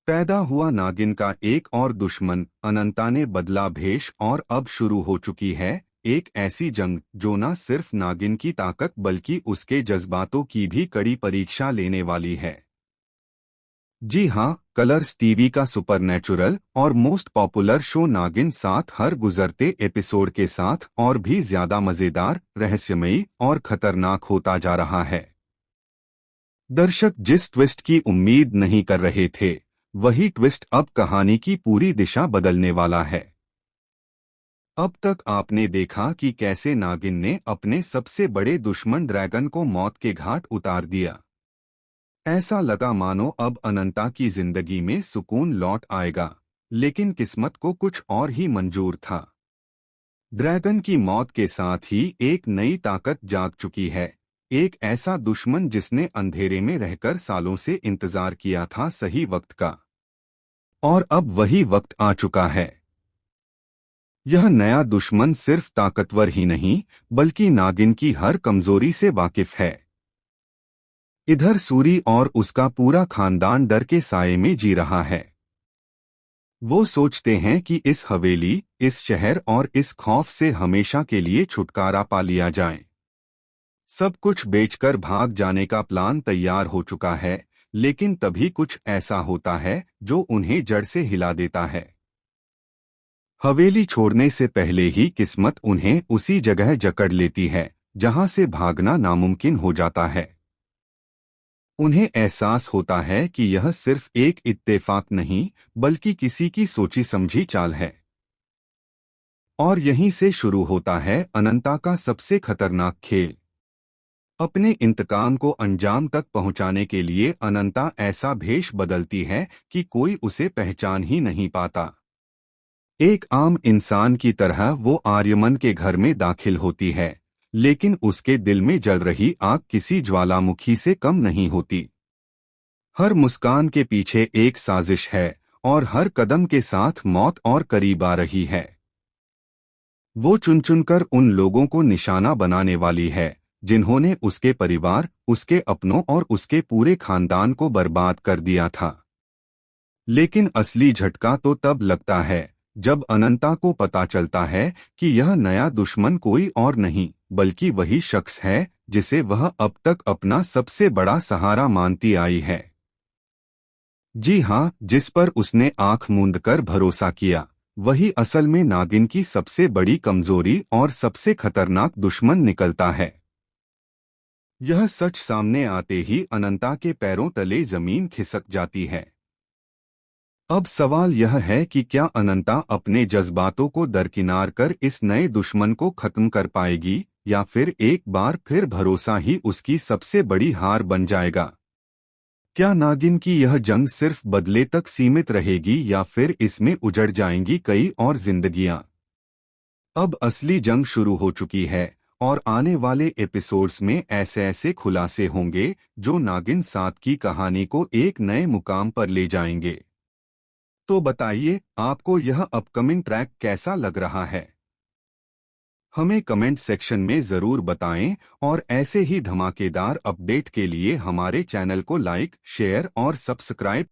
पैदा हुआ नागिन का एक और दुश्मन अनंता ने बदला भेष और अब शुरू हो चुकी है एक ऐसी जंग जो न सिर्फ नागिन की ताकत बल्कि उसके जज्बातों की भी कड़ी परीक्षा लेने वाली है। जी हाँ, कलर्स टीवी का सुपरनैचुरल और मोस्ट पॉपुलर शो नागिन साथ हर गुजरते एपिसोड के साथ और भी ज्यादा मजेदार, रहस्यमयी और खतरनाक होता जा रहा है। दर्शक जिस ट्विस्ट की उम्मीद नहीं कर रहे थे, वही ट्विस्ट अब कहानी की पूरी दिशा बदलने वाला है। अब तक आपने देखा कि कैसे नागिन ने अपने सबसे बड़े दुश्मन ड्रैगन को मौत के घाट उतार दिया। ऐसा लगा मानो अब अनंता की जिंदगी में सुकून लौट आएगा, लेकिन किस्मत को कुछ और ही मंजूर था। ड्रैगन की मौत के साथ ही एक नई ताकत जाग चुकी है, एक ऐसा दुश्मन जिसने अंधेरे में रहकर सालों से इंतजार किया था सही वक्त का। और अब वही वक्त आ चुका है। यह नया दुश्मन सिर्फ ताकतवर ही नहीं, बल्कि नागिन की हर कमजोरी से वाकिफ है। इधर सूरी और उसका पूरा खानदान डर के साये में जी रहा है। वो सोचते हैं कि इस हवेली, इस शहर और इस खौफ से हमेशा के लिए छुटकारा पा लिया जाए। सब कुछ बेचकर भाग जाने का प्लान तैयार हो चुका है, लेकिन तभी कुछ ऐसा होता है जो उन्हें जड़ से हिला देता है। हवेली छोड़ने से पहले ही किस्मत उन्हें उसी जगह जकड़ लेती है जहां से भागना नामुमकिन हो जाता है। उन्हें एहसास होता है कि यह सिर्फ एक इत्तेफाक नहीं, बल्कि किसी की सोची समझी चाल है। और यहीं से शुरू होता है अनंता का सबसे खतरनाक खेल। अपने इंतकाम को अंजाम तक पहुंचाने के लिए अनंता ऐसा भेष बदलती है कि कोई उसे पहचान ही नहीं पाता। एक आम इंसान की तरह वो आर्यमन के घर में दाखिल होती है, लेकिन उसके दिल में जल रही आग किसी ज्वालामुखी से कम नहीं होती। हर मुस्कान के पीछे एक साजिश है और हर कदम के साथ मौत और करीब आ रही है। वो चुन चुनकर उन लोगों को निशाना बनाने वाली है जिन्होंने उसके परिवार, उसके अपनों और उसके पूरे खानदान को बर्बाद कर दिया था। लेकिन असली झटका तो तब लगता है जब अनंता को पता चलता है कि यह नया दुश्मन कोई और नहीं, बल्कि वही शख्स है जिसे वह अब तक अपना सबसे बड़ा सहारा मानती आई है। जी हाँ, जिस पर उसने आंख मूंद कर भरोसा किया, वही असल में नागिन की सबसे बड़ी कमजोरी और सबसे खतरनाक दुश्मन निकलता है। यह सच सामने आते ही अनंता के पैरों तले जमीन खिसक जाती है। अब सवाल यह है कि क्या अनंता अपने जज्बातों को दरकिनार कर इस नए दुश्मन को खत्म कर पाएगी, या फिर एक बार फिर भरोसा ही उसकी सबसे बड़ी हार बन जाएगा। क्या नागिन की यह जंग सिर्फ बदले तक सीमित रहेगी या फिर इसमें उजड़ जाएंगी कई और जिंदगियां। अब असली जंग शुरू हो चुकी है और आने वाले एपिसोड्स में ऐसे ऐसे खुलासे होंगे जो नागिन 7 की कहानी को एक नए मुकाम पर ले जाएंगे। तो बताइए, आपको यह अपकमिंग ट्रैक कैसा लग रहा है? हमें कमेंट सेक्शन में जरूर बताएं और ऐसे ही धमाकेदार अपडेट के लिए हमारे चैनल को लाइक, शेयर और सब्सक्राइब